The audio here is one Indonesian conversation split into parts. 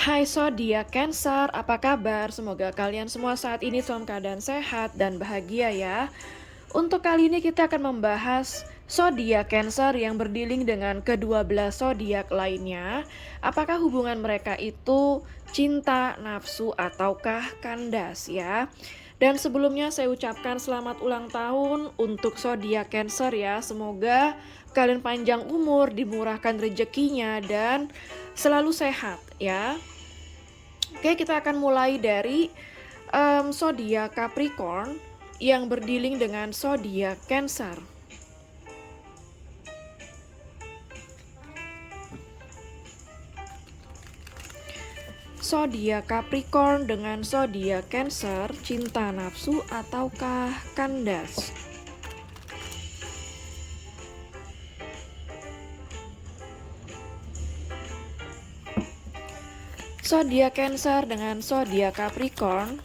Hai zodiak Cancer, apa kabar? Semoga kalian semua saat ini dalam keadaan sehat dan bahagia ya. Untuk kali ini kita akan membahas zodiak Cancer yang berdiling dengan ke-12 zodiak lainnya. Apakah hubungan mereka itu cinta, nafsu, ataukah kandas ya? Dan sebelumnya saya ucapkan selamat ulang tahun untuk zodiak Cancer ya. Semoga kalian panjang umur, dimurahkan rezekinya dan selalu sehat ya. Oke, kita akan mulai dari zodiak Capricorn yang berdiling dengan zodiak Cancer. Zodiak Capricorn dengan zodiak Cancer, cinta nafsu ataukah kandas? Zodiak Cancer dengan zodiak Capricorn,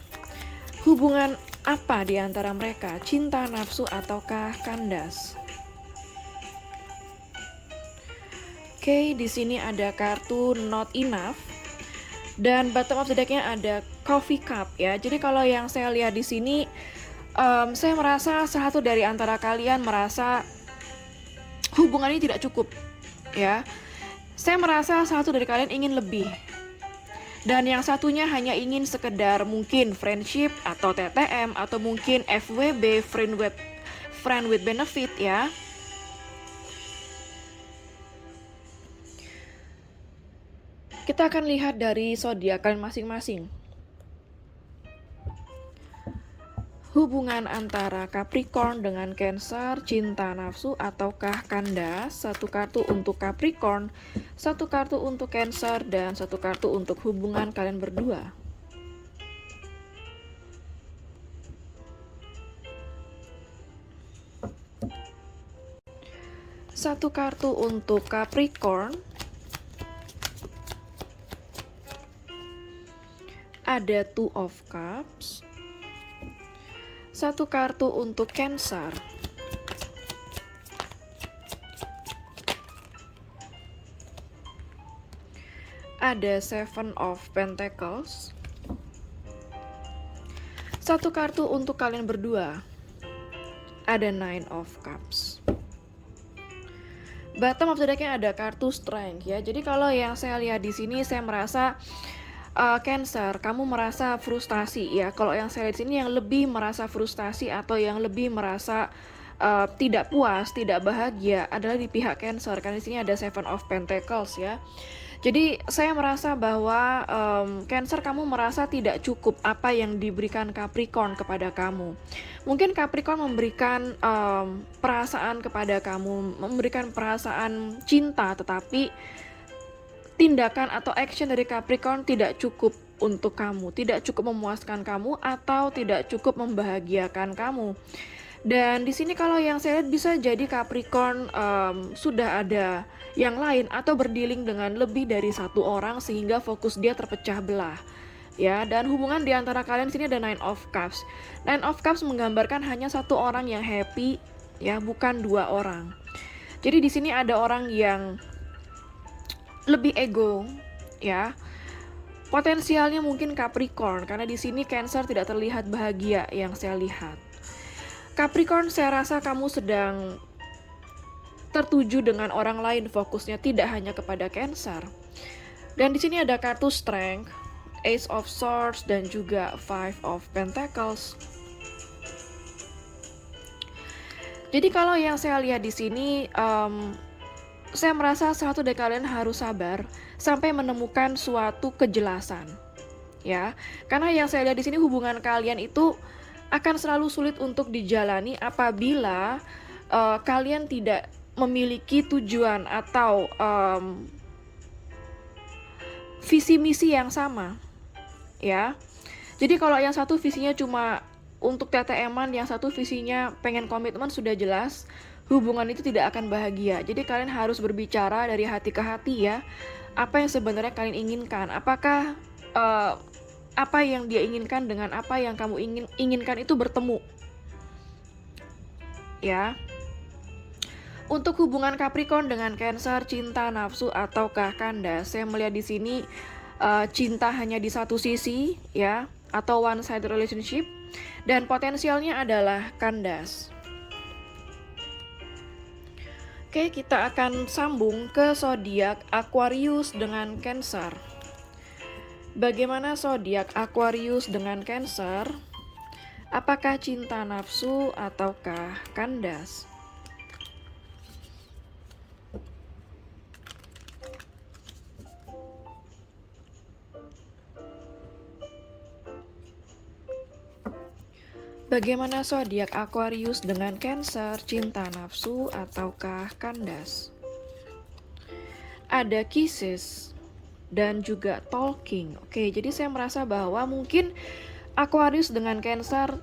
hubungan apa di antara mereka? Cinta nafsu ataukah kandas? Oke, di sini ada kartu Not Enough dan bottom of the deck-nya ada Coffee Cup ya. Jadi kalau yang saya lihat di sini, saya merasa salah satu dari antara kalian merasa hubungan ini tidak cukup ya. Saya merasa salah satu dari kalian ingin lebih. Dan yang satunya hanya ingin sekedar mungkin friendship atau TTM atau mungkin FWB, friend with benefit ya. Kita akan lihat dari zodiak kalian masing-masing. Hubungan antara Capricorn dengan Cancer, cinta nafsu ataukah kandas? Satu kartu untuk Capricorn, satu kartu untuk Cancer, dan satu kartu untuk hubungan kalian berdua. Satu kartu untuk Capricorn, ada Two of Cups. Satu kartu untuk Cancer, ada Seven of Pentacles. Satu kartu untuk kalian berdua, ada Nine of Cups. Bottom of the deck-nya ada kartu Strength ya. Jadi kalau yang saya lihat di sini, saya merasa Cancer, kamu merasa frustasi ya. Kalau yang saya lihat di sini, yang lebih merasa frustasi atau yang lebih merasa tidak puas, tidak bahagia adalah di pihak Cancer. Karena di sini ada Seven of Pentacles ya. Jadi saya merasa bahwa Cancer, kamu merasa tidak cukup apa yang diberikan Capricorn kepada kamu. Mungkin Capricorn memberikan perasaan kepada kamu, memberikan perasaan cinta, tetapi tindakan atau action dari Capricorn tidak cukup untuk kamu, tidak cukup memuaskan kamu atau tidak cukup membahagiakan kamu. Dan di sini kalau yang saya lihat bisa jadi Capricorn sudah ada yang lain atau berdealing dengan lebih dari satu orang sehingga fokus dia terpecah belah. Ya, dan hubungan di antara kalian sini ada Nine of Cups. Nine of Cups menggambarkan hanya satu orang yang happy, ya, bukan dua orang. Jadi di sini ada orang yang lebih ego, ya. Potensialnya mungkin Capricorn, karena di sini Cancer tidak terlihat bahagia yang saya lihat. Capricorn, saya rasa kamu sedang tertuju dengan orang lain, fokusnya tidak hanya kepada Cancer. Dan di sini ada kartu Strength, Ace of Swords, dan juga Five of Pentacles. Jadi kalau yang saya lihat di sini, saya merasa satu dari kalian harus sabar sampai menemukan suatu kejelasan, ya. Karena yang saya lihat di sini hubungan kalian itu akan selalu sulit untuk dijalani apabila kalian tidak memiliki tujuan atau visi misi yang sama, ya. Jadi kalau yang satu visinya cuma untuk TTM-an, yang satu visinya pengen komitmen, sudah jelas hubungan itu tidak akan bahagia. Jadi kalian harus berbicara dari hati ke hati ya. Apa yang sebenarnya kalian inginkan? Apakah apa yang dia inginkan dengan apa yang kamu inginkan itu bertemu? Ya. Untuk hubungan Capricorn dengan Cancer, cinta, nafsu ataukah kandas, saya melihat di sini cinta hanya di satu sisi ya, atau one side relationship, dan potensialnya adalah kandas. Oke, kita akan sambung ke zodiak Aquarius dengan Cancer. Bagaimana zodiak Aquarius dengan Cancer? Apakah cinta nafsu ataukah kandas? Bagaimana zodiak Aquarius dengan Cancer, cinta nafsu ataukah kandas? Ada kisses dan juga talking. Oke, jadi saya merasa bahwa mungkin Aquarius dengan Cancer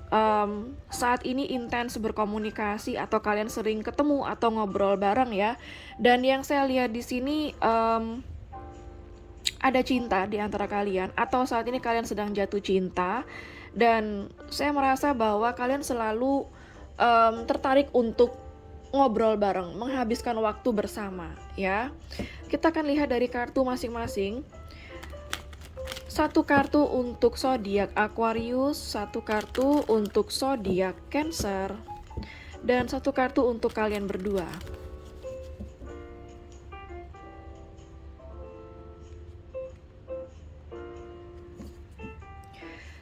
saat ini intens berkomunikasi atau kalian sering ketemu atau ngobrol bareng ya. Dan yang saya lihat di sini ada cinta di antara kalian, atau saat ini kalian sedang jatuh cinta, dan saya merasa bahwa kalian selalu tertarik untuk ngobrol bareng, menghabiskan waktu bersama ya. Kita akan lihat dari kartu masing-masing. Satu kartu untuk zodiak Aquarius, satu kartu untuk zodiak Cancer, dan satu kartu untuk kalian berdua.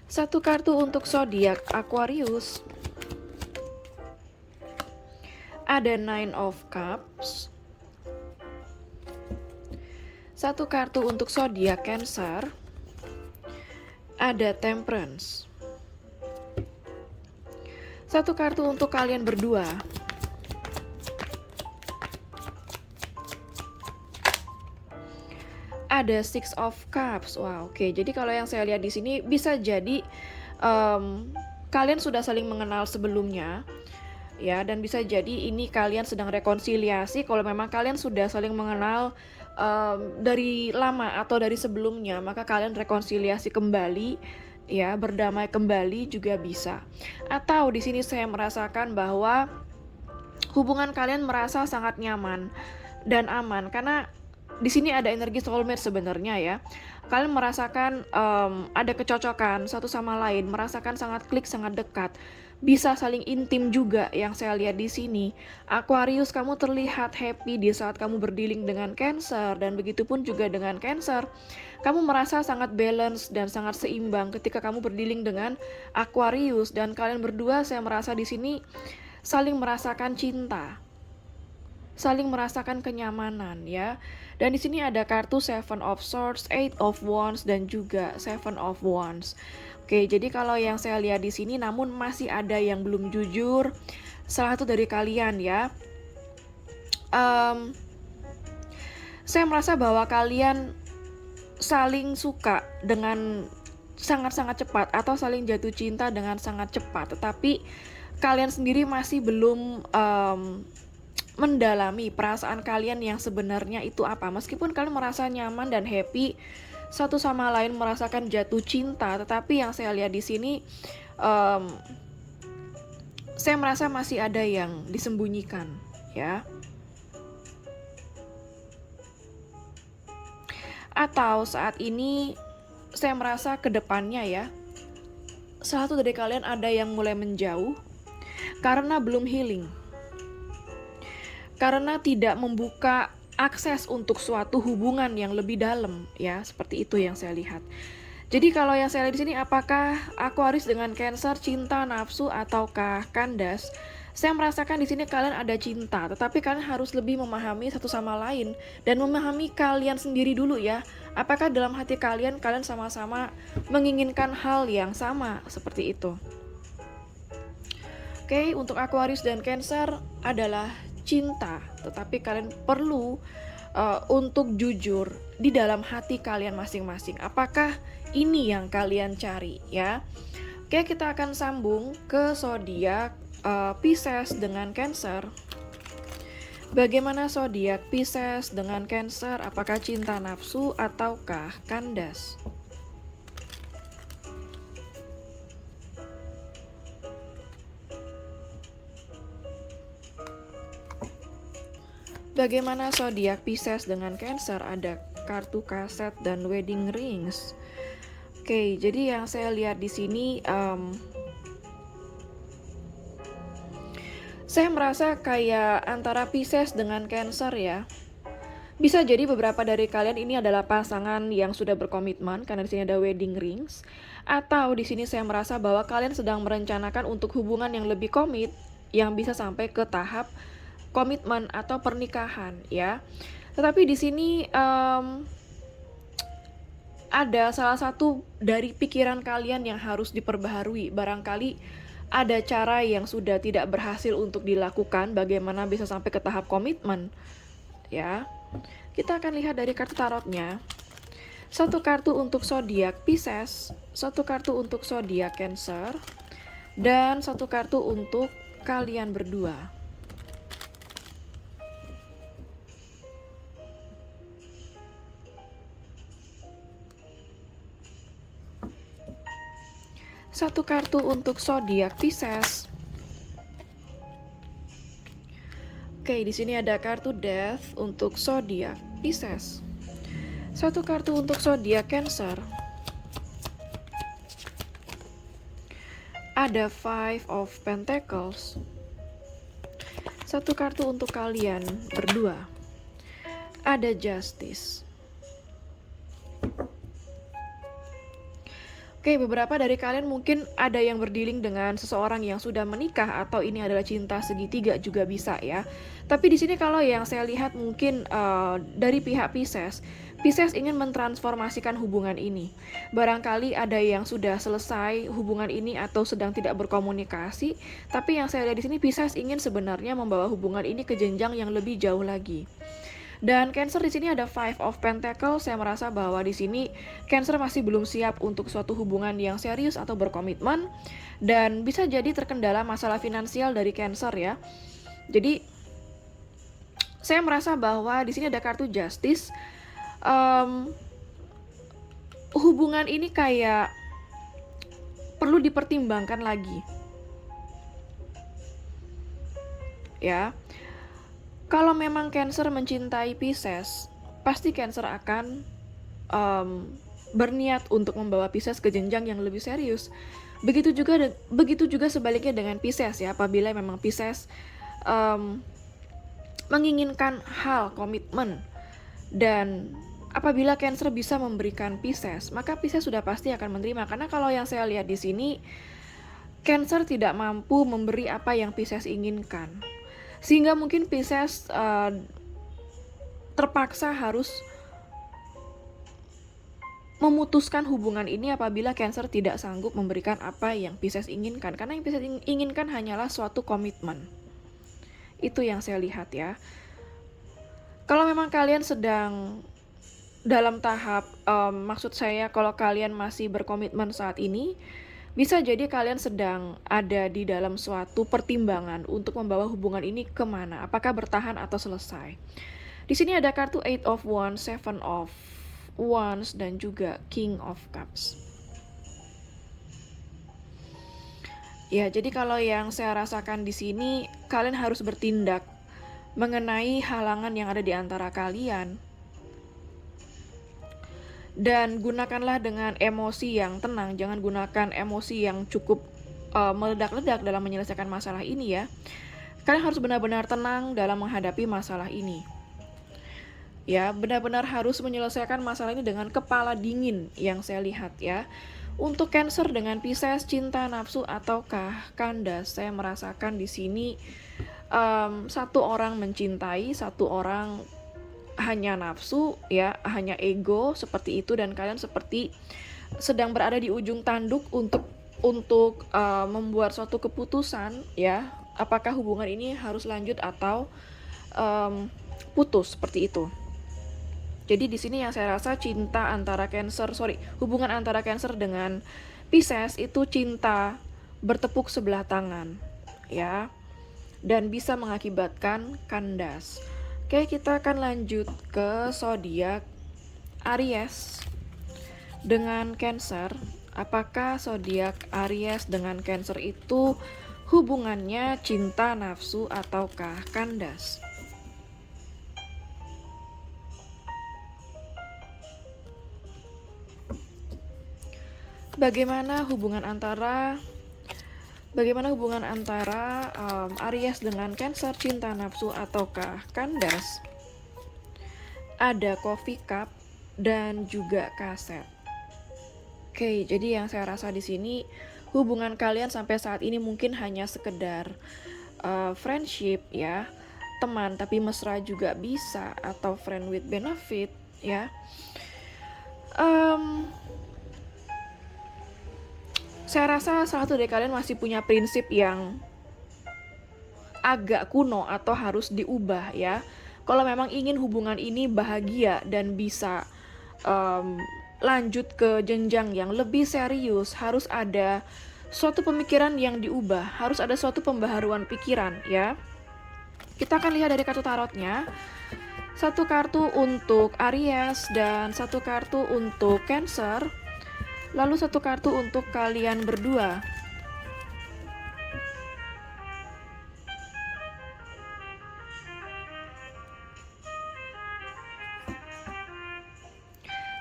Satu kartu untuk zodiak Aquarius. Ada Nine of Cups. Satu kartu untuk zodiak Cancer. Ada Temperance. Satu kartu untuk kalian berdua. Ada Six of Cups. Wow, oke. Jadi kalau yang saya lihat di sini bisa jadi kalian sudah saling mengenal sebelumnya, ya, dan bisa jadi ini kalian sedang rekonsiliasi. Kalau memang kalian sudah saling mengenal dari lama atau dari sebelumnya, maka kalian rekonsiliasi kembali, ya, berdamai kembali juga bisa. Atau di sini saya merasakan bahwa hubungan kalian merasa sangat nyaman dan aman karena di sini ada energi soulmate sebenarnya ya. Kalian merasakan ada kecocokan satu sama lain, merasakan sangat klik, sangat dekat, bisa saling intim juga yang saya lihat di sini. Aquarius, kamu terlihat happy di saat kamu berdealing dengan Cancer, dan begitupun juga dengan Cancer. Kamu merasa sangat balance dan sangat seimbang ketika kamu berdealing dengan Aquarius, dan kalian berdua saya merasa di sini saling merasakan cinta, saling merasakan kenyamanan ya. Dan di sini ada kartu Seven of Swords, Eight of Wands, dan juga Seven of Wands. Oke, jadi kalau yang saya lihat di sini, namun masih ada yang belum jujur, salah satu dari kalian ya. Saya merasa bahwa kalian saling suka dengan sangat-sangat cepat, atau saling jatuh cinta dengan sangat cepat, tetapi kalian sendiri masih belum mendalami perasaan kalian yang sebenarnya itu apa. Meskipun kalian merasa nyaman dan happy satu sama lain, merasakan jatuh cinta, tetapi yang saya lihat di sini saya merasa masih ada yang disembunyikan ya. Atau saat ini saya merasa kedepannya ya, salah satu dari kalian ada yang mulai menjauh karena belum healing, karena tidak membuka akses untuk suatu hubungan yang lebih dalam ya, seperti itu yang saya lihat. Jadi kalau yang saya lihat di sini, apakah Aquarius dengan Cancer cinta nafsu ataukah kandas? Saya merasakan di sini kalian ada cinta, tetapi kalian harus lebih memahami satu sama lain dan memahami kalian sendiri dulu ya. Apakah dalam hati kalian sama-sama menginginkan hal yang sama seperti itu? Oke, untuk Aquarius dan Cancer adalah cinta, tetapi kalian perlu untuk jujur di dalam hati kalian masing-masing. Apakah ini yang kalian cari ya? Oke, kita akan sambung ke zodiak Pisces dengan Cancer. Bagaimana zodiak Pisces dengan Cancer? Apakah cinta nafsu ataukah kandas? Bagaimana zodiak Pisces dengan Cancer? Ada kartu kaset, dan wedding rings. Oke, jadi yang saya lihat di sini, saya merasa kayak antara Pisces dengan Cancer ya. Bisa jadi beberapa dari kalian ini adalah pasangan yang sudah berkomitmen karena di sini ada wedding rings, atau di sini saya merasa bahwa kalian sedang merencanakan untuk hubungan yang lebih komit yang bisa sampai ke tahap komitmen atau pernikahan ya. Tetapi di sini ada salah satu dari pikiran kalian yang harus diperbaharui. Barangkali ada cara yang sudah tidak berhasil untuk dilakukan, bagaimana bisa sampai ke tahap komitmen ya. Kita akan lihat dari kartu tarotnya. Satu kartu untuk zodiak Pisces, satu kartu untuk zodiak Cancer, dan satu kartu untuk kalian berdua. Satu kartu untuk zodiak Pisces. Oke, di sini ada kartu Death untuk zodiak Pisces. Satu kartu untuk zodiak Cancer. Ada Five of Pentacles. Satu kartu untuk kalian berdua. Ada Justice. Oke, beberapa dari kalian mungkin ada yang berdealing dengan seseorang yang sudah menikah, atau ini adalah cinta segitiga juga bisa ya. Tapi di sini kalau yang saya lihat mungkin dari pihak Pisces ingin mentransformasikan hubungan ini. Barangkali ada yang sudah selesai hubungan ini atau sedang tidak berkomunikasi, tapi yang saya lihat di sini Pisces ingin sebenarnya membawa hubungan ini ke jenjang yang lebih jauh lagi. Dan Cancer di sini ada Five of Pentacles. Saya merasa bahwa di sini Cancer masih belum siap untuk suatu hubungan yang serius atau berkomitmen, dan bisa jadi terkendala masalah finansial dari Cancer ya. Jadi saya merasa bahwa di sini ada kartu Justice. Hubungan ini kayak perlu dipertimbangkan lagi. Ya. Kalau memang Cancer mencintai Pisces, pasti Cancer akan berniat untuk membawa Pisces ke jenjang yang lebih serius. Begitu juga sebaliknya dengan Pisces ya. Apabila memang Pisces menginginkan hal komitmen, dan apabila Cancer bisa memberikan Pisces, maka Pisces sudah pasti akan menerima. Karena kalau yang saya lihat di sini, Cancer tidak mampu memberi apa yang Pisces inginkan. Sehingga mungkin Pisces terpaksa harus memutuskan hubungan ini apabila Cancer tidak sanggup memberikan apa yang Pisces inginkan. Karena yang Pisces inginkan hanyalah suatu komitmen. Itu yang saya lihat ya. Kalau memang kalian sedang dalam tahap, maksud saya kalau kalian masih berkomitmen saat ini, bisa jadi kalian sedang ada di dalam suatu pertimbangan untuk membawa hubungan ini kemana, apakah bertahan atau selesai. Di sini ada kartu Eight of Wands, Seven of Wands, dan juga King of Cups. Ya, jadi kalau yang saya rasakan di sini, kalian harus bertindak mengenai halangan yang ada di antara kalian. Dan gunakanlah dengan emosi yang tenang, jangan gunakan emosi yang cukup meledak-ledak dalam menyelesaikan masalah ini ya. Kalian harus benar-benar tenang dalam menghadapi masalah ini. Ya, benar-benar harus menyelesaikan masalah ini dengan kepala dingin yang saya lihat ya. Untuk Cancer dengan Pisces, cinta, nafsu, ataukah kandas, saya merasakan di sini satu orang mencintai, satu orang hanya nafsu ya, hanya ego seperti itu, dan kalian seperti sedang berada di ujung tanduk untuk membuat suatu keputusan ya, apakah hubungan ini harus lanjut atau putus seperti itu. Jadi di sini yang saya rasa hubungan antara Cancer dengan Pisces itu cinta bertepuk sebelah tangan ya, dan bisa mengakibatkan kandas. Oke, kita akan lanjut ke zodiak Aries dengan Cancer. Apakah zodiak Aries dengan Cancer itu hubungannya cinta, nafsu, ataukah kandas? Bagaimana hubungan antara Aries dengan Cancer, cinta, nafsu, ataukah kandas? Ada coffee cup dan juga kaset. Oke, jadi yang saya rasa di sini hubungan kalian sampai saat ini mungkin hanya sekedar friendship ya, teman tapi mesra juga bisa, atau friend with benefit ya. Saya rasa salah satu dari kalian masih punya prinsip yang agak kuno atau harus diubah ya. Kalau memang ingin hubungan ini bahagia dan bisa lanjut ke jenjang yang lebih serius, harus ada suatu pemikiran yang diubah, harus ada suatu pembaharuan pikiran ya. Kita akan lihat dari kartu tarotnya. Satu kartu untuk Aries dan satu kartu untuk Cancer. Lalu satu kartu untuk kalian berdua.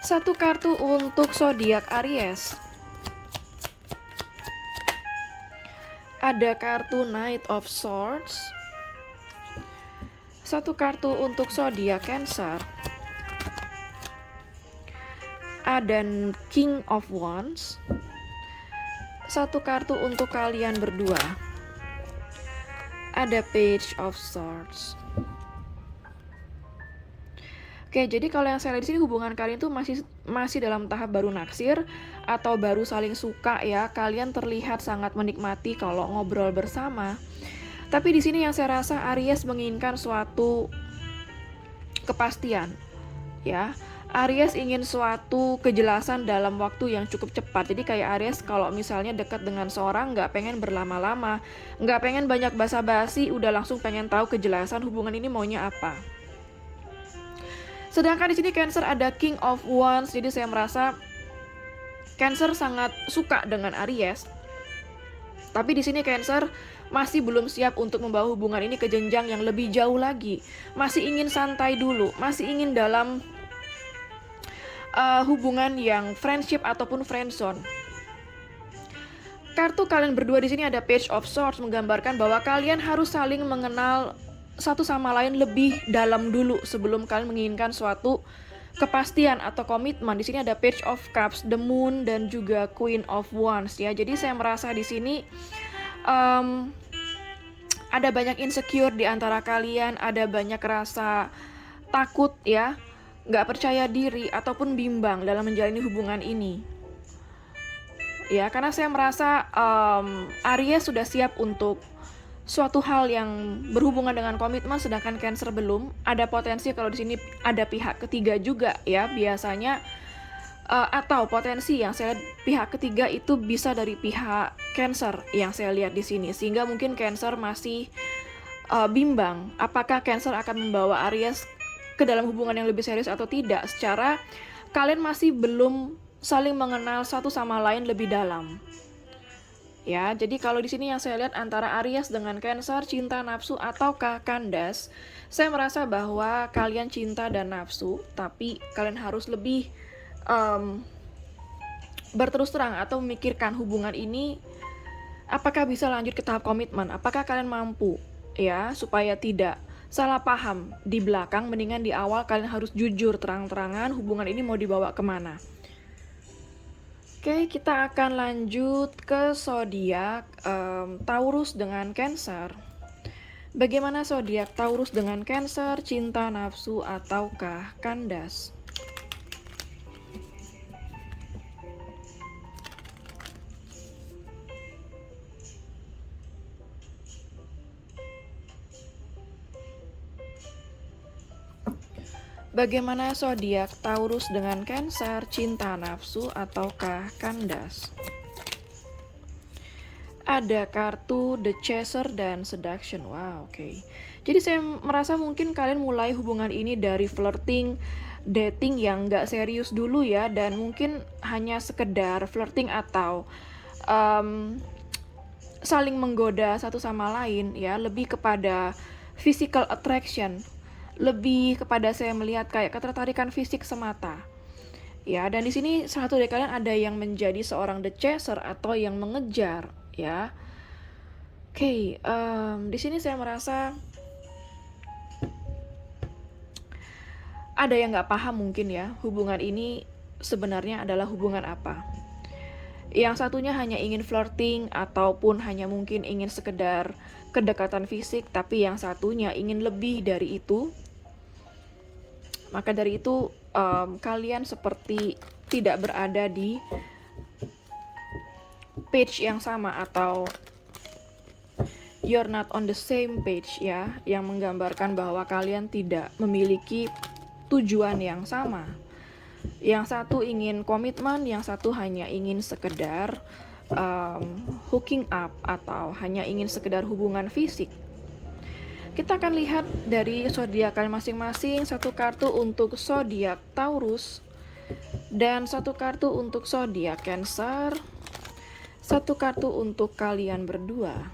Satu kartu untuk zodiak Aries. Ada kartu Knight of Swords. Satu kartu untuk zodiak Cancer. Ada King of Wands. Satu kartu untuk kalian berdua. Ada Page of Swords. Oke, jadi kalau yang saya lihat di sini hubungan kalian tuh masih dalam tahap baru naksir atau baru saling suka ya. Kalian terlihat sangat menikmati kalau ngobrol bersama. Tapi di sini yang saya rasa Aries menginginkan suatu kepastian ya. Aries ingin suatu kejelasan dalam waktu yang cukup cepat. Jadi kayak Aries kalau misalnya dekat dengan seorang nggak pengen berlama-lama, nggak pengen banyak basa-basi, udah langsung pengen tahu kejelasan hubungan ini maunya apa. Sedangkan di sini Cancer ada King of Wands. Jadi saya merasa Cancer sangat suka dengan Aries. Tapi di sini Cancer masih belum siap untuk membawa hubungan ini ke jenjang yang lebih jauh lagi. Masih ingin santai dulu, masih ingin dalam hubungan yang friendship ataupun friendzone. Kartu kalian berdua di sini ada Page of Swords, menggambarkan bahwa kalian harus saling mengenal satu sama lain lebih dalam dulu sebelum kalian menginginkan suatu kepastian atau komitmen. Di sini ada Page of Cups, The Moon, dan juga Queen of Wands ya. Jadi saya merasa di sini ada banyak insecure di antara kalian, ada banyak rasa takut ya, nggak percaya diri ataupun bimbang dalam menjalani hubungan ini ya, karena saya merasa Aries sudah siap untuk suatu hal yang berhubungan dengan komitmen, sedangkan Cancer belum. Ada potensi kalau di sini ada pihak ketiga juga ya biasanya, atau potensi yang saya lihat pihak ketiga itu bisa dari pihak Cancer yang saya lihat di sini, sehingga mungkin Cancer masih bimbang apakah Cancer akan membawa Aries ke dalam hubungan yang lebih serius atau tidak. Secara kalian masih belum saling mengenal satu sama lain lebih dalam. Ya, jadi kalau di sini yang saya lihat antara Aries dengan Cancer, cinta, nafsu, ataukah kandas, saya merasa bahwa kalian cinta dan nafsu, tapi kalian harus lebih berterus terang atau memikirkan hubungan ini apakah bisa lanjut ke tahap komitmen, apakah kalian mampu ya, supaya tidak salah paham di belakang. Mendingan di awal kalian harus jujur terang-terangan hubungan ini mau dibawa kemana. Oke, kita akan lanjut ke zodiak Taurus dengan Cancer. Bagaimana zodiak Taurus dengan Cancer, cinta, nafsu, ataukah kandas? Bagaimana zodiak Taurus dengan Cancer, cinta, nafsu, ataukah kandas? Ada kartu The Chaser dan Seduction. Wow, oke. Jadi saya merasa mungkin kalian mulai hubungan ini dari flirting, dating yang gak serius dulu ya, dan mungkin hanya sekedar flirting atau saling menggoda satu sama lain ya, lebih kepada physical attraction, lebih kepada saya melihat kayak ketertarikan fisik semata Ya, dan di sini satu dari kalian ada yang menjadi seorang the chaser atau yang mengejar, ya. Oke, di sini saya merasa ada yang nggak paham mungkin ya, hubungan ini sebenarnya adalah hubungan apa. Yang satunya hanya ingin flirting ataupun hanya mungkin ingin sekedar kedekatan fisik, tapi yang satunya ingin lebih dari itu. Maka dari itu kalian seperti tidak berada di page yang sama atau you're not on the same page ya, yang menggambarkan bahwa kalian tidak memiliki tujuan yang sama. Yang satu ingin komitmen, yang satu hanya ingin sekedar hooking up atau hanya ingin sekedar hubungan fisik. Kita akan lihat dari zodiak kalian masing-masing, satu kartu untuk zodiak Taurus dan satu kartu untuk zodiak Cancer, satu kartu untuk kalian berdua.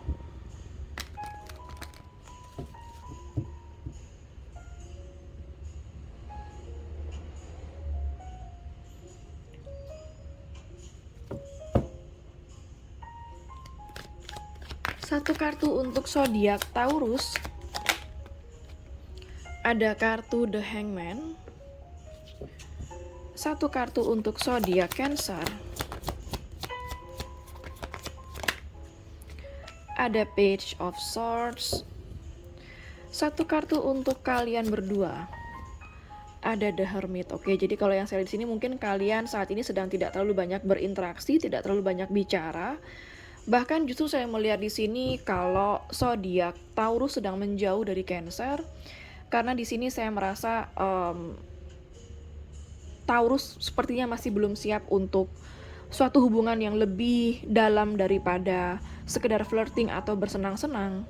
Satu kartu untuk zodiak Taurus, ada kartu The Hangman. Satu kartu untuk zodiak Cancer, ada Page of Swords. Satu kartu untuk kalian berdua, ada The Hermit. Oke, jadi kalau yang saya lihat di sini mungkin kalian saat ini sedang tidak terlalu banyak berinteraksi, tidak terlalu banyak bicara. Bahkan justru saya melihat di sini kalau zodiak Taurus sedang menjauh dari Cancer, karena di sini saya merasa Taurus sepertinya masih belum siap untuk suatu hubungan yang lebih dalam daripada sekedar flirting atau bersenang-senang.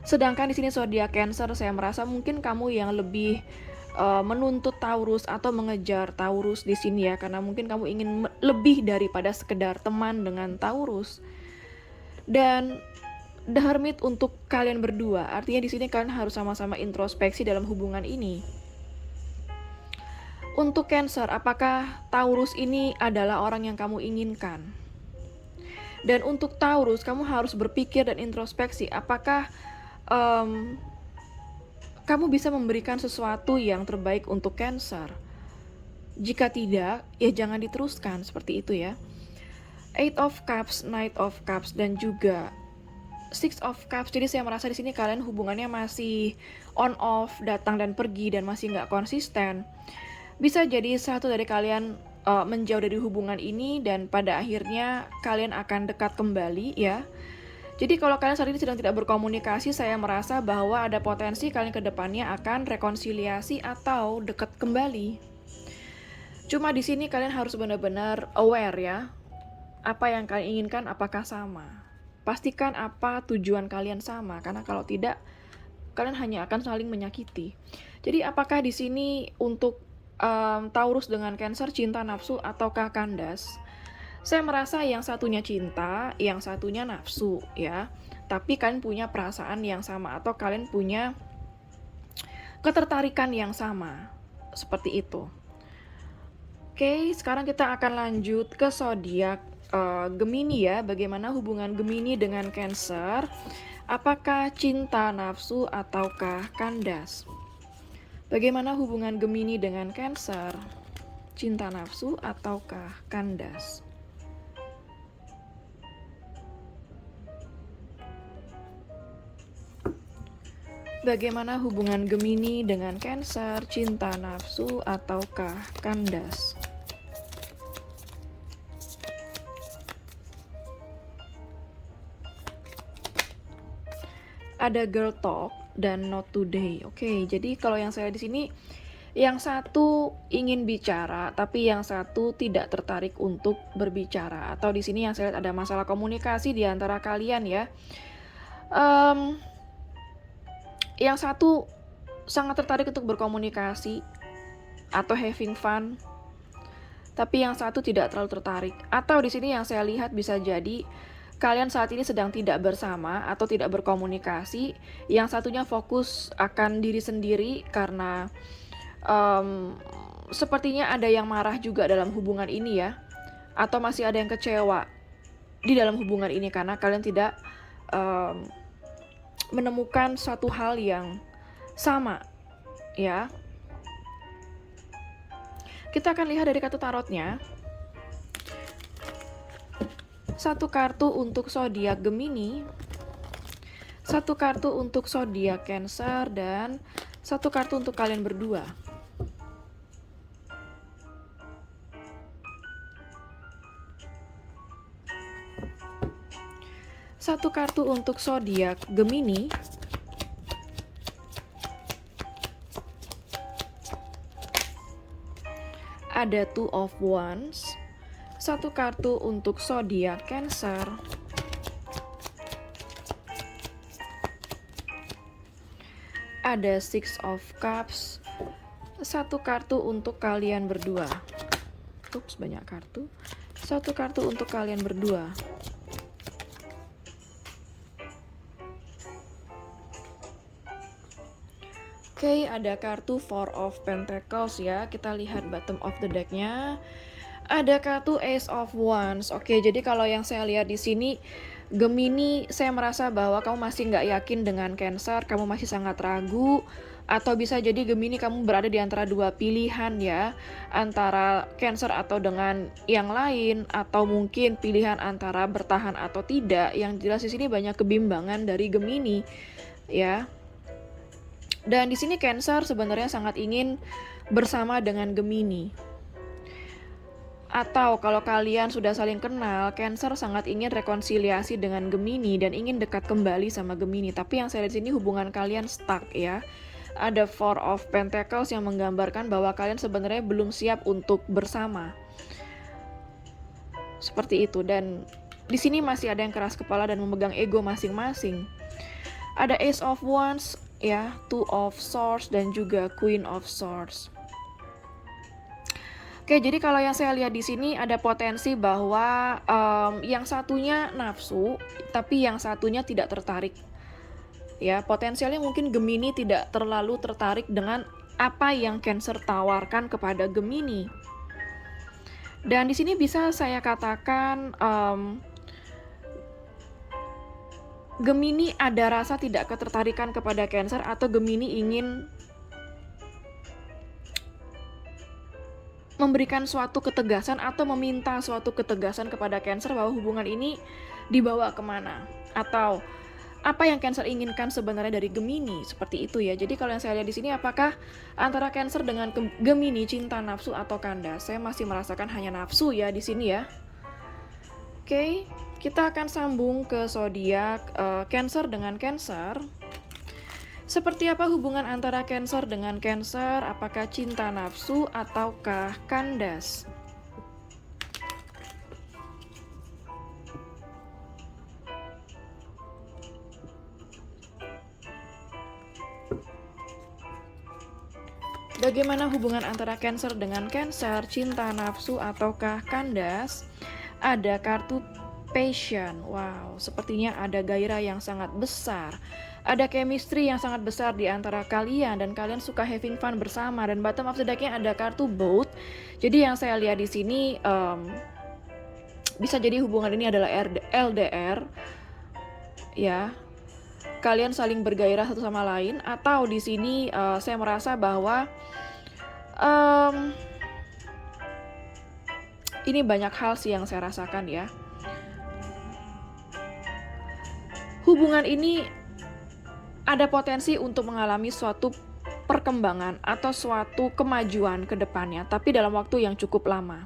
Sedangkan di sini zodiak Cancer, saya merasa mungkin kamu yang lebih menuntut Taurus atau mengejar Taurus di sini ya, karena mungkin kamu ingin lebih daripada sekedar teman dengan Taurus. Dan The Hermit untuk kalian berdua, artinya di sini kalian harus sama-sama introspeksi dalam hubungan ini. Untuk Cancer, apakah Taurus ini adalah orang yang kamu inginkan? Dan untuk Taurus, kamu harus berpikir dan introspeksi, apakah kamu bisa memberikan sesuatu yang terbaik untuk Cancer? Jika tidak, ya jangan diteruskan, seperti itu ya. Eight of Cups, Knight of Cups, dan juga Six of Cups. Jadi saya merasa di sini kalian hubungannya masih on off, datang dan pergi, dan masih nggak konsisten. Bisa jadi satu dari kalian menjauh dari hubungan ini dan pada akhirnya kalian akan dekat kembali ya. Jadi kalau kalian saat ini sedang tidak berkomunikasi, saya merasa bahwa ada potensi kalian ke depannya akan rekonsiliasi atau dekat kembali. Cuma di sini kalian harus benar-benar aware ya. Apa yang kalian inginkan apakah sama? Pastikan apa tujuan kalian sama, karena kalau tidak kalian hanya akan saling menyakiti. Jadi apakah di sini untuk Taurus dengan Cancer cinta, nafsu, ataukah kandas? Saya merasa yang satunya cinta, yang satunya nafsu ya. Tapi kalian punya perasaan yang sama atau kalian punya ketertarikan yang sama. Seperti itu. Oke, sekarang kita akan lanjut ke zodiak Gemini ya. Bagaimana hubungan Gemini dengan Cancer? Apakah cinta, nafsu, ataukah kandas? Bagaimana hubungan Gemini dengan Cancer? Cinta, nafsu, ataukah kandas? Bagaimana hubungan Gemini dengan Cancer? Cinta, nafsu, ataukah kandas? Ada Girl Talk dan Not Today. Oke, jadi kalau yang saya di sini, yang satu ingin bicara, tapi yang satu tidak tertarik untuk berbicara. Atau di sini yang saya lihat ada masalah komunikasi di antara kalian ya. Yang satu sangat tertarik untuk berkomunikasi atau having fun, tapi yang satu tidak terlalu tertarik. Atau di sini yang saya lihat bisa jadi kalian saat ini sedang tidak bersama atau tidak berkomunikasi. Yang satunya fokus akan diri sendiri karena sepertinya ada yang marah juga dalam hubungan ini ya, atau masih ada yang kecewa di dalam hubungan ini karena kalian tidak menemukan suatu hal yang sama ya. Kita akan lihat dari kartu tarotnya. Satu kartu untuk zodiak Gemini, satu kartu untuk zodiak Cancer, dan satu kartu untuk kalian berdua. Satu kartu untuk zodiak Gemini, ada Two of Wands. Satu kartu untuk zodiak Cancer, ada Six of Cups. Satu kartu untuk kalian berdua. Ups, banyak kartu. Satu kartu untuk kalian berdua. Oke, ada kartu Four of Pentacles ya. Kita lihat bottom of the deck-nya. Ada kartu Ace of Wands. Oke, jadi kalau yang saya lihat di sini, Gemini, saya merasa bahwa kamu masih nggak yakin dengan Cancer, kamu masih sangat ragu, atau bisa jadi Gemini kamu berada di antara dua pilihan ya, antara Cancer atau dengan yang lain, atau mungkin pilihan antara bertahan atau tidak. Yang jelas di sini banyak kebimbangan dari Gemini ya. Dan di sini Cancer sebenarnya sangat ingin bersama dengan Gemini. Atau kalau kalian sudah saling kenal, Cancer sangat ingin rekonsiliasi dengan Gemini dan ingin dekat kembali sama Gemini. Tapi yang saya lihat di sini hubungan kalian stuck ya. Ada Four of Pentacles yang menggambarkan bahwa kalian sebenarnya belum siap untuk bersama. Seperti itu, dan di sini masih ada yang keras kepala dan memegang ego masing-masing. Ada Ace of Wands ya, Two of Swords dan juga Queen of Swords. Oke, jadi kalau yang saya lihat di sini ada potensi bahwa yang satunya nafsu, tapi yang satunya tidak tertarik. Ya, potensialnya mungkin Gemini tidak terlalu tertarik dengan apa yang Cancer tawarkan kepada Gemini. Dan di sini bisa saya katakan Gemini ada rasa tidak ketertarikan kepada Cancer, atau Gemini ingin memberikan suatu ketegasan atau meminta suatu ketegasan kepada Cancer bahwa hubungan ini dibawa kemana, atau apa yang Cancer inginkan sebenarnya dari Gemini, seperti itu ya. Jadi kalau yang saya lihat di sini, apakah antara Cancer dengan Gemini cinta, nafsu, atau kandas? Saya masih merasakan hanya nafsu ya di sini ya. Oke, kita akan sambung ke zodiak Cancer dengan Cancer. Seperti apa hubungan antara Cancer dengan Cancer? Apakah cinta, nafsu, ataukah kandas? Bagaimana hubungan antara Cancer dengan Cancer? Cinta, nafsu, ataukah kandas? Ada kartu Passion. Wow, sepertinya ada gairah yang sangat besar. Ada chemistry yang sangat besar di antara kalian dan kalian suka having fun bersama. Dan bottom of the deck-nya ada kartu Both. Jadi yang saya lihat di sini bisa jadi hubungan ini adalah LDR ya. Kalian saling bergairah satu sama lain, atau di sini saya merasa bahwa ini banyak hal sih yang saya rasakan ya. Hubungan ini ada potensi untuk mengalami suatu perkembangan atau suatu kemajuan ke depannya, tapi dalam waktu yang cukup lama.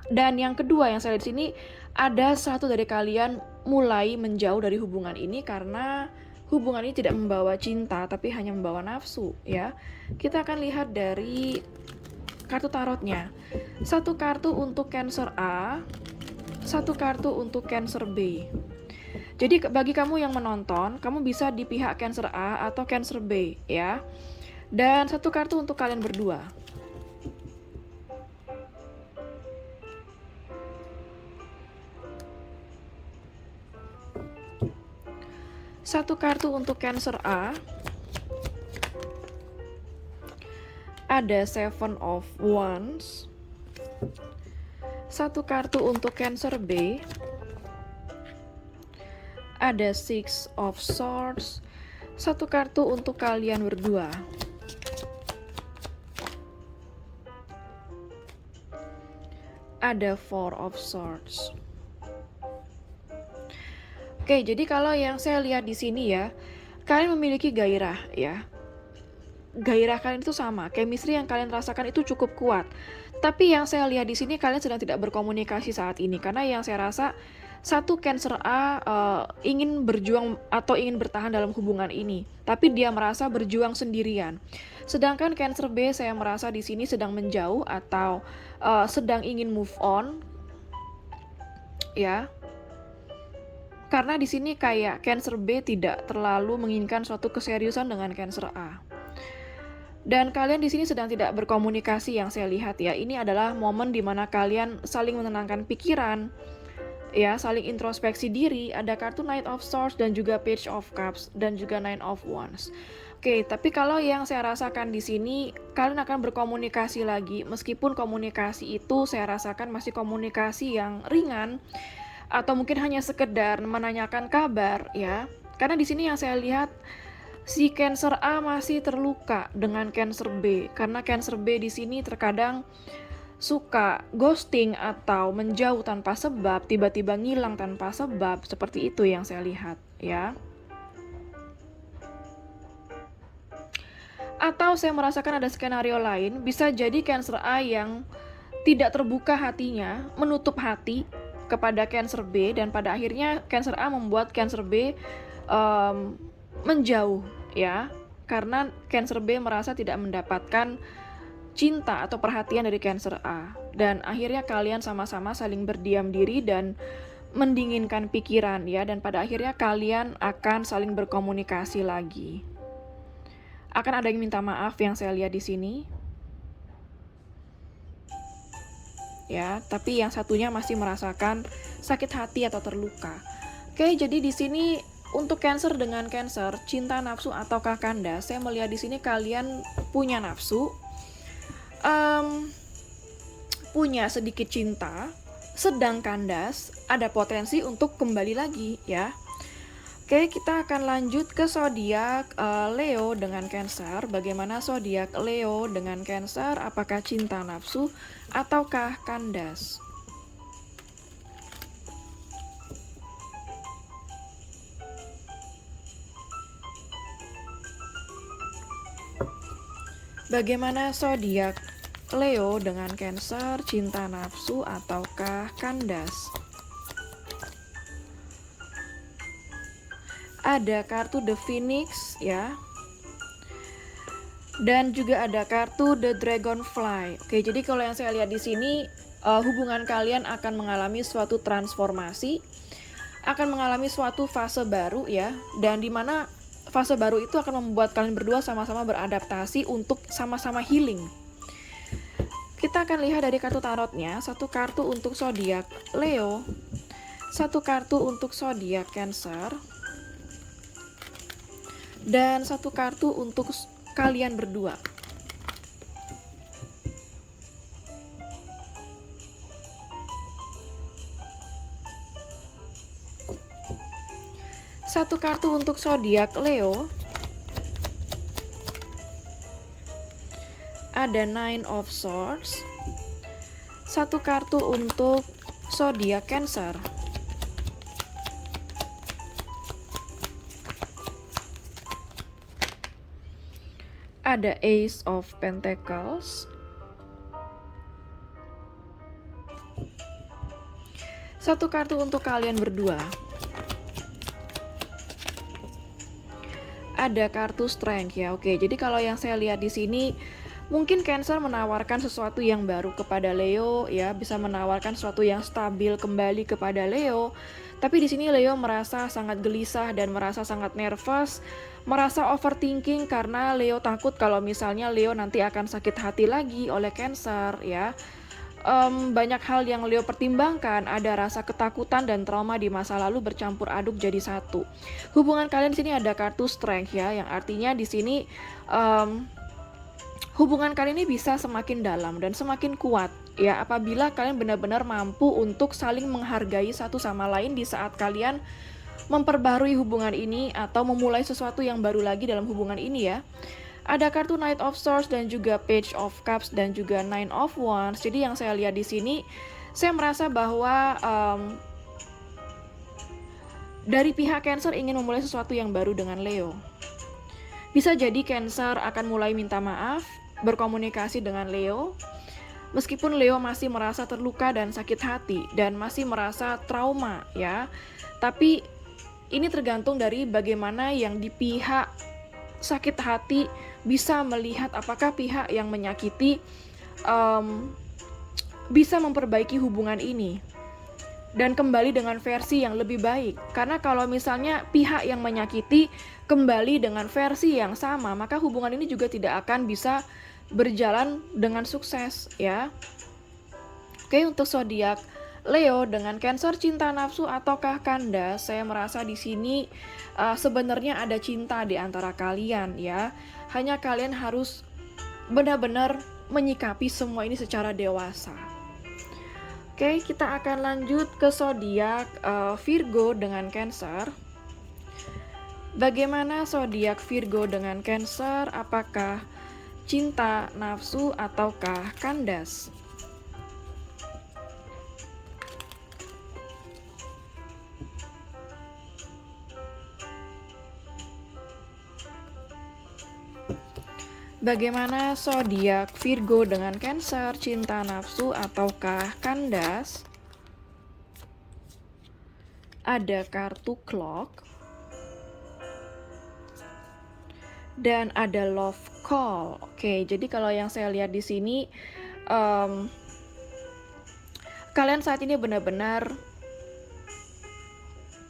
Dan yang kedua yang saya lihat di sini, ada satu dari kalian mulai menjauh dari hubungan ini karena hubungan ini tidak membawa cinta, tapi hanya membawa nafsu ya. Kita akan lihat dari kartu tarotnya. Satu kartu untuk Cancer A, satu kartu untuk Cancer B. Jadi bagi kamu yang menonton, kamu bisa di pihak Cancer A atau Cancer B ya. Dan satu kartu untuk kalian berdua. Satu kartu untuk Cancer A. ada Seven of Wands. Satu kartu untuk Cancer B. Ada Six of Swords. Satu kartu untuk kalian berdua. Ada Four of Swords. Oke, jadi kalau yang saya lihat di sini ya, kalian memiliki gairah ya. Gairah kalian itu sama, chemistry yang kalian rasakan itu cukup kuat. Tapi yang saya lihat di sini kalian sedang tidak berkomunikasi saat ini, karena yang saya rasa satu Cancer A ingin berjuang atau ingin bertahan dalam hubungan ini, tapi dia merasa berjuang sendirian. Sedangkan Cancer B saya merasa di sini sedang menjauh atau sedang ingin move on, ya. Karena di sini kayak Cancer B tidak terlalu menginginkan suatu keseriusan dengan Cancer A. Dan kalian di sini sedang tidak berkomunikasi yang saya lihat ya. Ini adalah momen di mana kalian saling menenangkan pikiran, ya, saling introspeksi diri. Ada kartu Knight of Swords dan juga Page of Cups dan juga Nine of Wands. Oke, tapi kalau yang saya rasakan di sini, kalian akan berkomunikasi lagi. Meskipun komunikasi itu saya rasakan masih komunikasi yang ringan, atau mungkin hanya sekedar menanyakan kabar ya. Karena di sini yang saya lihat si Cancer A masih terluka dengan Cancer B, karena Cancer B di sini terkadang suka ghosting atau menjauh tanpa sebab, tiba-tiba ngilang tanpa sebab, seperti itu yang saya lihat ya. Atau saya merasakan ada skenario lain, bisa jadi Cancer A yang tidak terbuka hatinya, menutup hati kepada Cancer B, dan pada akhirnya Cancer A membuat Cancer B menjauh ya, karena Cancer B merasa tidak mendapatkan cinta atau perhatian dari Cancer A, dan akhirnya kalian sama-sama saling berdiam diri dan mendinginkan pikiran ya, dan pada akhirnya kalian akan saling berkomunikasi lagi. Akan ada yang minta maaf yang saya lihat di sini. Ya, tapi yang satunya masih merasakan sakit hati atau terluka. Oke, jadi di sini untuk Cancer dengan Cancer, cinta, nafsu ataukah kandas, saya melihat di sini kalian punya nafsu, punya sedikit cinta, sedang kandas, ada potensi untuk kembali lagi ya. Oke, kita akan lanjut ke zodiak Leo dengan Cancer. Bagaimana zodiak Leo dengan Cancer? Apakah cinta, nafsu ataukah kandas? Bagaimana zodiak Leo dengan Cancer? Cinta, nafsu ataukah kandas? Ada kartu The Phoenix ya, dan juga ada kartu The Dragonfly. Oke, jadi kalau yang saya lihat di sini hubungan kalian akan mengalami suatu transformasi, akan mengalami suatu fase baru ya, dan dimana fase baru itu akan membuat kalian berdua sama-sama beradaptasi untuk sama-sama healing. Kita akan lihat dari kartu tarotnya, satu kartu untuk zodiak Leo, satu kartu untuk zodiak Cancer, dan satu kartu untuk kalian berdua. Satu kartu untuk zodiak Leo, ada Nine of Swords. Satu kartu untuk zodiak Cancer, ada Ace of Pentacles. Satu kartu untuk kalian berdua, ada kartu Strength ya. Oke, jadi kalau yang saya lihat di sini, mungkin Cancer menawarkan sesuatu yang baru kepada Leo ya, bisa menawarkan sesuatu yang stabil kembali kepada Leo. Tapi di sini Leo merasa sangat gelisah dan merasa sangat nervous, merasa overthinking karena Leo takut kalau misalnya Leo nanti akan sakit hati lagi oleh Cancer ya. Banyak hal yang Leo pertimbangkan, ada rasa ketakutan dan trauma di masa lalu bercampur aduk jadi satu. Hubungan kalian di sini ada kartu Strength ya, yang artinya di sini hubungan kalian ini bisa semakin dalam dan semakin kuat ya apabila kalian benar-benar mampu untuk saling menghargai satu sama lain di saat kalian memperbarui hubungan ini atau memulai sesuatu yang baru lagi dalam hubungan ini ya. Ada kartu Knight of Swords dan juga Page of Cups dan juga Nine of Wands. Jadi yang saya lihat di sini, saya merasa bahwa dari pihak Cancer ingin memulai sesuatu yang baru dengan Leo. Bisa jadi Cancer akan mulai minta maaf, berkomunikasi dengan Leo. Meskipun Leo masih merasa terluka dan sakit hati dan masih merasa trauma ya. Tapi ini tergantung dari bagaimana yang di pihak sakit hati bisa melihat apakah pihak yang menyakiti bisa memperbaiki hubungan ini dan kembali dengan versi yang lebih baik. Karena kalau misalnya pihak yang menyakiti kembali dengan versi yang sama, maka hubungan ini juga tidak akan bisa berjalan dengan sukses ya. Oke, untuk zodiak Leo dengan Cancer, cinta nafsu ataukah kandas, saya merasa di sini sebenarnya ada cinta di antara kalian ya. Hanya kalian harus benar-benar menyikapi semua ini secara dewasa. Oke, kita akan lanjut ke zodiak Virgo dengan Cancer. Bagaimana zodiak Virgo dengan Cancer? Apakah cinta nafsu ataukah kandas? Bagaimana zodiak Virgo dengan Cancer, cinta nafsu ataukah kandas? Ada kartu Clock dan ada Love Call. Oke, jadi kalau yang saya lihat di sini, kalian saat ini benar-benar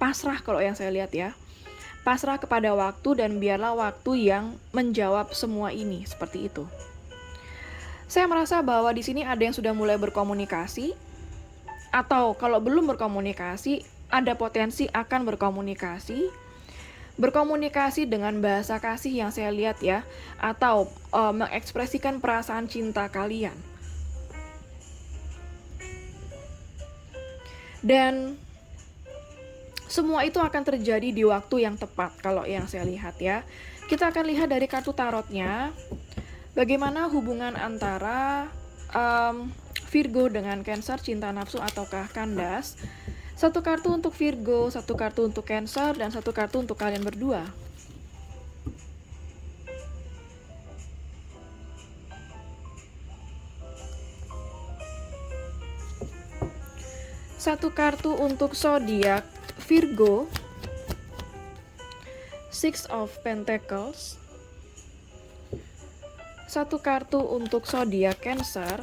pasrah kalau yang saya lihat ya. Pasrah kepada waktu dan biarlah waktu yang menjawab semua ini, seperti itu. Saya merasa bahwa di sini ada yang sudah mulai berkomunikasi, atau kalau belum berkomunikasi, ada potensi akan berkomunikasi. Berkomunikasi dengan bahasa kasih yang saya lihat ya, atau mengekspresikan perasaan cinta kalian. Dan semua itu akan terjadi di waktu yang tepat kalau yang saya lihat ya. Kita akan lihat dari kartu tarotnya bagaimana hubungan antara Virgo dengan Cancer, cinta nafsu ataukah kandas. Satu kartu untuk Virgo, satu kartu untuk Cancer, dan satu kartu untuk kalian berdua. Satu kartu untuk zodiak Virgo, Six of Pentacles. Satu kartu untuk zodiak Cancer,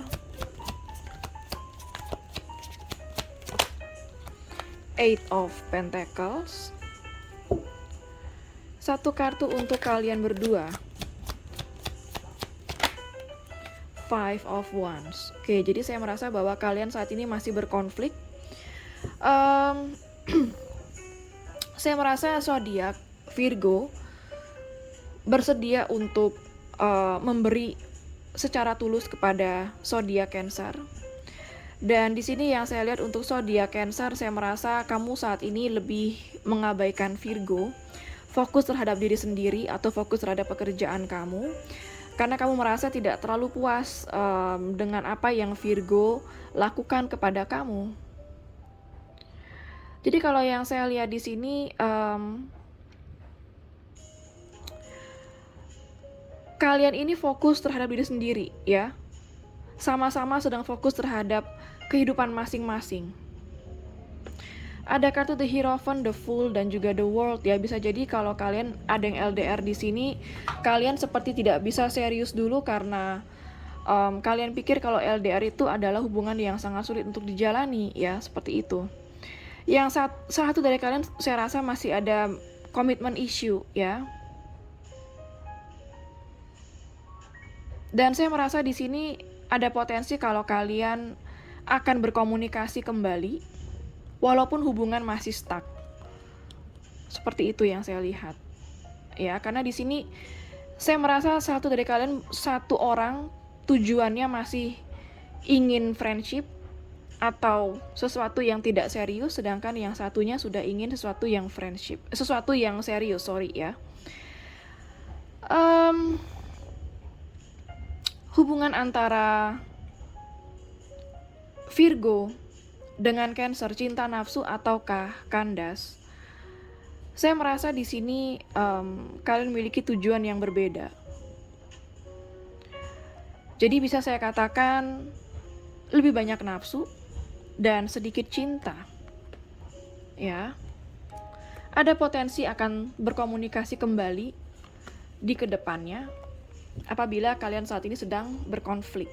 Eight of Pentacles. Satu kartu untuk kalian berdua, Five of Wands. Oke, jadi saya merasa bahwa kalian saat ini masih berkonflik. Saya merasa zodiak Virgo bersedia untuk memberi secara tulus kepada zodiak Cancer. Dan di sini yang saya lihat untuk zodiak Cancer, saya merasa kamu saat ini lebih mengabaikan Virgo, fokus terhadap diri sendiri atau fokus terhadap pekerjaan kamu, karena kamu merasa tidak terlalu puas dengan apa yang Virgo lakukan kepada kamu. Jadi kalau yang saya lihat di sini, kalian ini fokus terhadap diri sendiri ya. Sama-sama sedang fokus terhadap kehidupan masing-masing. Ada kartu The Hierophant, The Fool, dan juga The World ya. Bisa jadi kalau kalian ada yang LDR di sini, kalian seperti tidak bisa serius dulu karena kalian pikir kalau LDR itu adalah hubungan yang sangat sulit untuk dijalani ya, seperti itu. Yang satu dari kalian saya rasa masih ada komitmen issue ya. Dan saya merasa di sini ada potensi kalau kalian akan berkomunikasi kembali walaupun hubungan masih stuck. Seperti itu yang saya lihat. Ya, karena di sini Saya merasa satu orang tujuannya masih ingin friendship atau sesuatu yang tidak serius, sedangkan yang satunya sudah ingin sesuatu yang serius, sorry ya. Hubungan antara Virgo dengan Cancer, cinta nafsu ataukah kandas? Saya merasa di sini kalian memiliki tujuan yang berbeda. Jadi bisa saya katakan lebih banyak nafsu dan sedikit cinta. Ya. Ada potensi akan berkomunikasi kembali di kedepannya apabila kalian saat ini sedang berkonflik.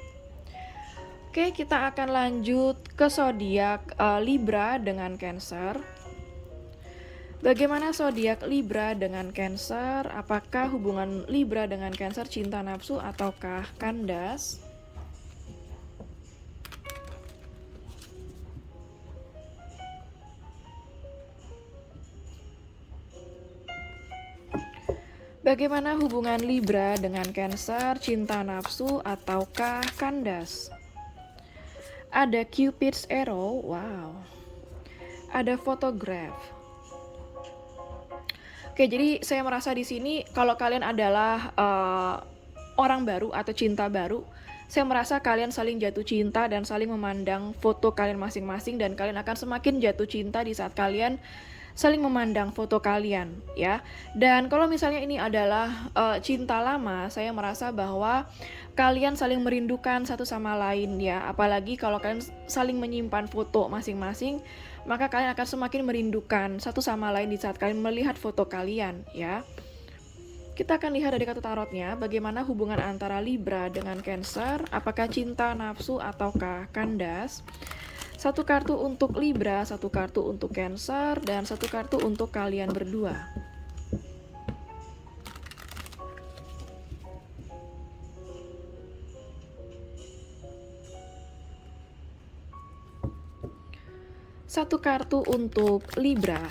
Oke, kita akan lanjut ke zodiak Libra dengan Cancer. Bagaimana zodiak Libra dengan Cancer? Apakah hubungan Libra dengan Cancer cinta nafsu ataukah kandas? Bagaimana hubungan Libra dengan Cancer, cinta nafsu ataukah kandas? Ada Cupid's arrow, wow. Ada photograph. Oke, jadi saya merasa di sini kalau kalian adalah orang baru atau cinta baru, saya merasa kalian saling jatuh cinta dan saling memandang foto kalian masing-masing, dan kalian akan semakin jatuh cinta di saat kalian saling memandang foto kalian, ya. Dan kalau misalnya ini adalah cinta lama, saya merasa bahwa kalian saling merindukan satu sama lain, ya. Apalagi kalau kalian saling menyimpan foto masing-masing, maka kalian akan semakin merindukan satu sama lain di saat kalian melihat foto kalian, ya. Kita akan lihat dari kartu tarotnya bagaimana hubungan antara Libra dengan Cancer, apakah cinta nafsu ataukah kandas. Satu kartu untuk Libra, satu kartu untuk Cancer, dan satu kartu untuk kalian berdua. Satu kartu untuk Libra.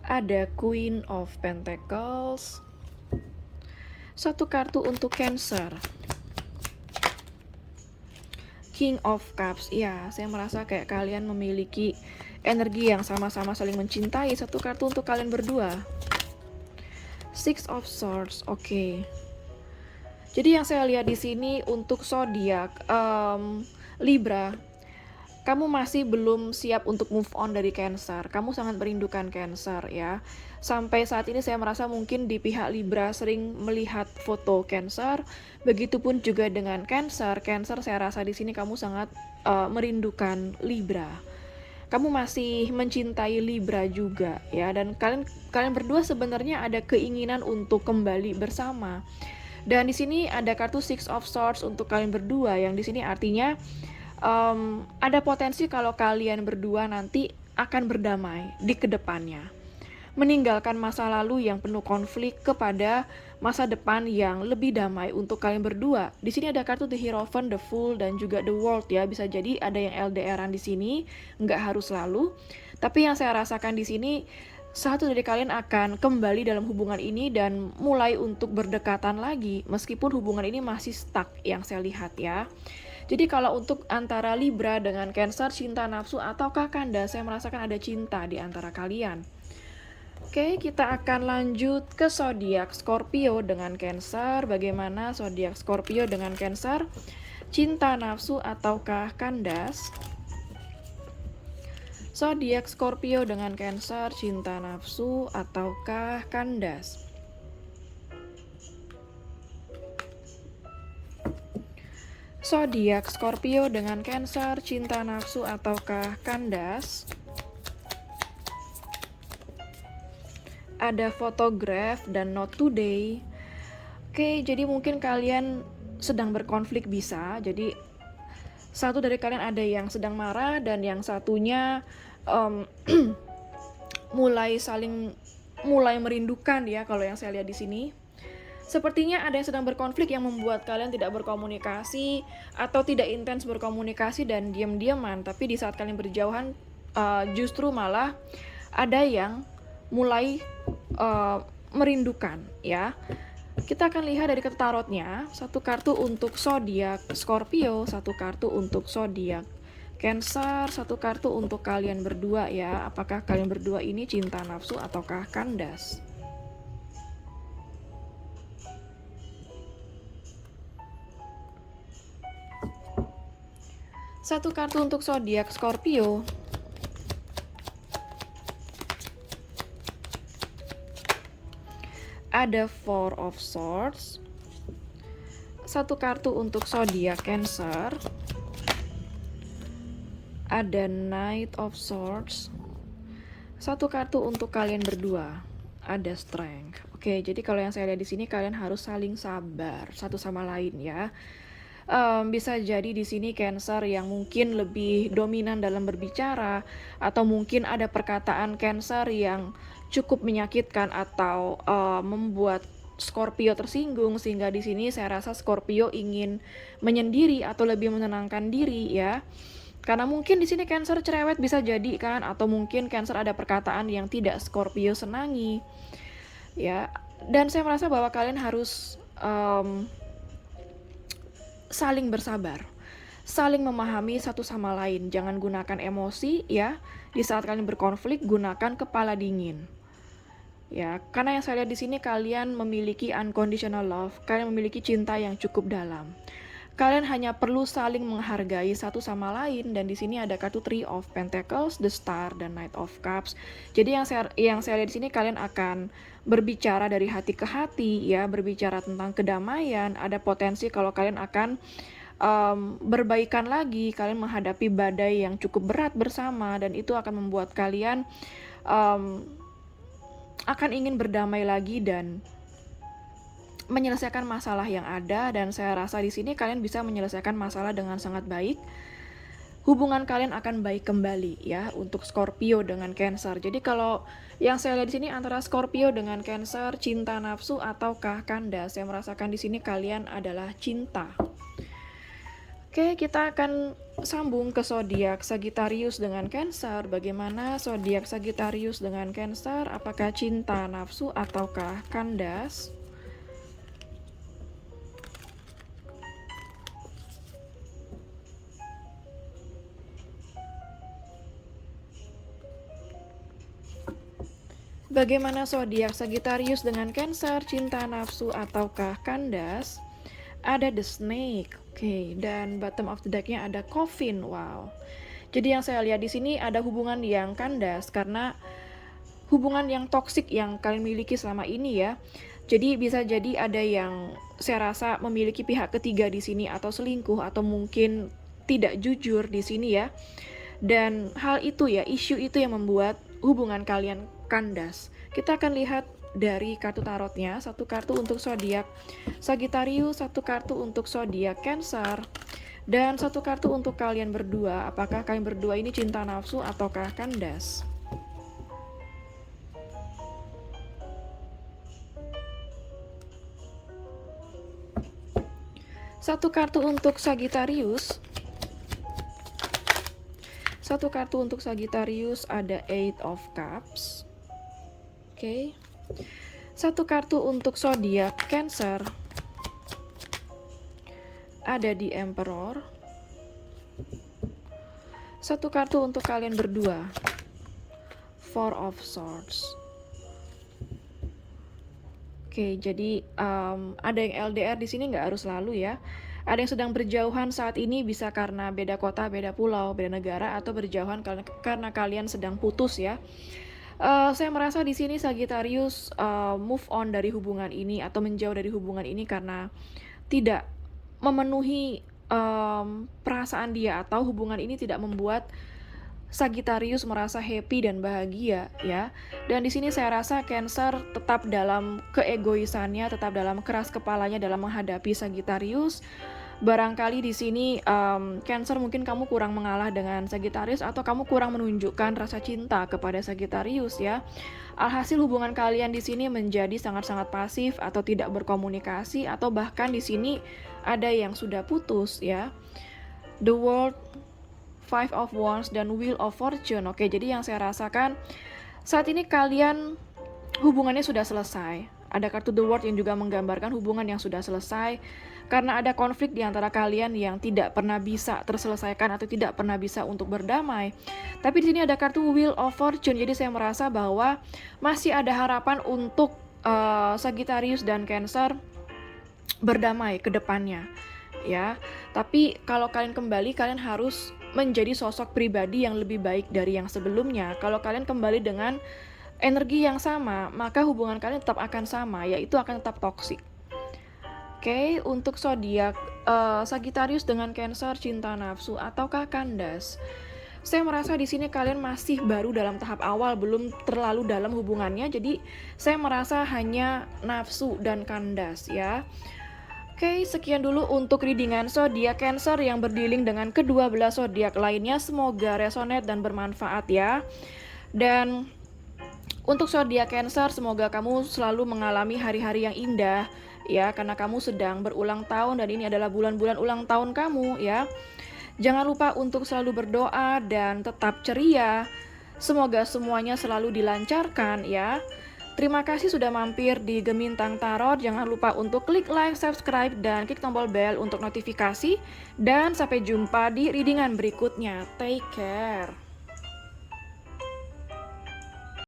Ada Queen of Pentacles. Satu kartu untuk Cancer. King of Cups. Ya, saya merasa kayak kalian memiliki energi yang sama-sama saling mencintai. Satu kartu untuk kalian berdua. Six of Swords. Oke. Jadi yang saya lihat di sini untuk zodiak Libra, kamu masih belum siap untuk move on dari Cancer. Kamu sangat merindukan Cancer, ya. Sampai saat ini saya merasa mungkin di pihak Libra sering melihat foto Cancer. Begitupun juga dengan Cancer. Cancer saya rasa di sini kamu sangat merindukan Libra. Kamu masih mencintai Libra juga, ya. Dan kalian berdua sebenarnya ada keinginan untuk kembali bersama. Dan di sini ada kartu Six of Swords untuk kalian berdua, yang di sini artinya ada potensi kalau kalian berdua nanti akan berdamai di kedepannya, meninggalkan masa lalu yang penuh konflik kepada masa depan yang lebih damai untuk kalian berdua. Di sini ada kartu The Hierophant, The Fool, dan juga The World, ya. Bisa jadi ada yang LDR-an di sini, nggak harus selalu. Tapi yang saya rasakan di sini, satu dari kalian akan kembali dalam hubungan ini dan mulai untuk berdekatan lagi, meskipun hubungan ini masih stuck yang saya lihat, ya. Jadi kalau untuk antara Libra dengan Cancer, cinta nafsu ataukah kandas, saya merasakan ada cinta di antara kalian. Oke, kita akan lanjut ke zodiak Scorpio dengan Cancer. Bagaimana zodiak Scorpio dengan Cancer? Cinta nafsu ataukah kandas? Zodiak Scorpio dengan Cancer, cinta nafsu ataukah kandas? Zodiak Scorpio dengan Cancer, cinta nafsu ataukah kandas? Ada photograph dan not today. Oke, jadi mungkin kalian sedang berkonflik, bisa. Jadi satu dari kalian ada yang sedang marah dan yang satunya mulai merindukan, ya, kalau yang saya lihat di sini. Sepertinya ada yang sedang berkonflik yang membuat kalian tidak berkomunikasi atau tidak intens berkomunikasi dan diam-diaman. Tapi di saat kalian berjauhan, justru malah ada yang mulai merindukan ya. Kita akan lihat dari kartu tarotnya, satu kartu untuk zodiak Scorpio, satu kartu untuk zodiak Cancer, satu kartu untuk kalian berdua ya. Apakah kalian berdua ini cinta nafsu ataukah kandas? Satu kartu untuk zodiak Scorpio. Ada Four of Swords. Satu kartu untuk zodiak Cancer. Ada Knight of Swords. Satu kartu untuk kalian berdua. Ada Strength. Oke, jadi kalau yang saya lihat di sini kalian harus saling sabar satu sama lain ya. Bisa jadi di sini Cancer yang mungkin lebih dominan dalam berbicara, atau mungkin ada perkataan Cancer yang cukup menyakitkan atau membuat Scorpio tersinggung, sehingga di sini saya rasa Scorpio ingin menyendiri atau lebih menenangkan diri ya. Karena mungkin di sini Cancer cerewet bisa jadi kan, atau mungkin Cancer ada perkataan yang tidak Scorpio senangi ya. Dan saya merasa bahwa kalian harus saling bersabar, saling memahami satu sama lain. Jangan gunakan emosi ya. Di saat kalian berkonflik, gunakan kepala dingin. Ya, karena yang saya lihat di sini kalian memiliki unconditional love, kalian memiliki cinta yang cukup dalam. Kalian hanya perlu saling menghargai satu sama lain, dan di sini ada kartu Three of Pentacles, The Star, dan Knight of Cups. Jadi yang saya lihat di sini kalian akan berbicara dari hati ke hati ya, berbicara tentang kedamaian. Ada potensi kalau kalian akan berbaikan lagi, kalian menghadapi badai yang cukup berat bersama, dan itu akan membuat kalian akan ingin berdamai lagi dan menyelesaikan masalah yang ada. Dan saya rasa di sini kalian bisa menyelesaikan masalah dengan sangat baik. Hubungan kalian akan baik kembali ya untuk Scorpio dengan Cancer. Jadi kalau yang saya lihat di sini antara Scorpio dengan Cancer, cinta nafsu ataukah kandas? Saya merasakan di sini kalian adalah cinta. Oke, kita akan sambung ke zodiak Sagittarius dengan Cancer. Bagaimana zodiak Sagittarius dengan Cancer? Apakah cinta nafsu ataukah kandas? Bagaimana zodiak Sagittarius dengan Cancer? Cinta nafsu ataukah kandas? Ada The Snake. Oke, dan bottom of the deck-nya ada Coffin. Wow. Jadi yang saya lihat di sini ada hubungan yang kandas karena hubungan yang toksik yang kalian miliki selama ini ya. Jadi bisa jadi ada yang saya rasa memiliki pihak ketiga di sini, atau selingkuh, atau mungkin tidak jujur di sini ya. Dan hal itu ya, isu itu yang membuat hubungan kalian kandas. Kita akan lihat dari kartu tarotnya, satu kartu untuk zodiak Sagittarius, satu kartu untuk zodiak Cancer, dan satu kartu untuk kalian berdua. Apakah kalian berdua ini cinta nafsu ataukah kandas? Satu kartu untuk Sagittarius. Satu kartu untuk Sagittarius ada Eight of Cups. Oke. Satu kartu untuk zodiak Cancer. Ada di Emperor. Satu kartu untuk kalian berdua. Four of Swords. Oke, jadi ada yang LDR di sini nggak harus selalu ya. Ada yang sedang berjauhan saat ini, bisa karena beda kota, beda pulau, beda negara, atau berjauhan karena kalian sedang putus ya. Saya merasa di sini Sagittarius move on dari hubungan ini atau menjauh dari hubungan ini karena tidak memenuhi perasaan dia, atau hubungan ini tidak membuat Sagittarius merasa happy dan bahagia ya. Dan di sini saya rasa Cancer tetap dalam keegoisannya, tetap dalam keras kepalanya dalam menghadapi Sagittarius. Barangkali di sini Cancer mungkin kamu kurang mengalah dengan Sagittarius, atau kamu kurang menunjukkan rasa cinta kepada Sagittarius ya. Alhasil hubungan kalian di sini menjadi sangat-sangat pasif atau tidak berkomunikasi, atau bahkan di sini ada yang sudah putus ya. The World, Five of Wands, dan Wheel of Fortune. Oke, jadi yang saya rasakan saat ini kalian hubungannya sudah selesai. Ada kartu The World yang juga menggambarkan hubungan yang sudah selesai karena ada konflik di antara kalian yang tidak pernah bisa terselesaikan atau tidak pernah bisa untuk berdamai. Tapi di sini ada kartu Wheel of Fortune, jadi saya merasa bahwa masih ada harapan untuk Sagittarius dan Cancer berdamai ke depannya. Ya, tapi kalau kalian kembali, kalian harus menjadi sosok pribadi yang lebih baik dari yang sebelumnya. Kalau kalian kembali dengan energi yang sama, maka hubungan kalian tetap akan sama, yaitu akan tetap toksik. Oke, untuk zodiak Sagittarius dengan Cancer, cinta nafsu ataukah kandas? Saya merasa di sini kalian masih baru dalam tahap awal, belum terlalu dalam hubungannya, jadi saya merasa hanya nafsu dan kandas ya. Oke, sekian dulu untuk readingan zodiak Cancer yang berdealing dengan kedua belas zodiak lainnya. Semoga resonate dan bermanfaat ya. Dan untuk zodiak Cancer, semoga kamu selalu mengalami hari-hari yang indah ya, karena kamu sedang berulang tahun dan ini adalah bulan-bulan ulang tahun kamu ya. Jangan lupa untuk selalu berdoa dan tetap ceria. Semoga semuanya selalu dilancarkan ya. Terima kasih sudah mampir di Gemintang Tarot. Jangan lupa untuk klik like, subscribe, dan klik tombol bell untuk notifikasi. Dan sampai jumpa di readingan berikutnya. Take care.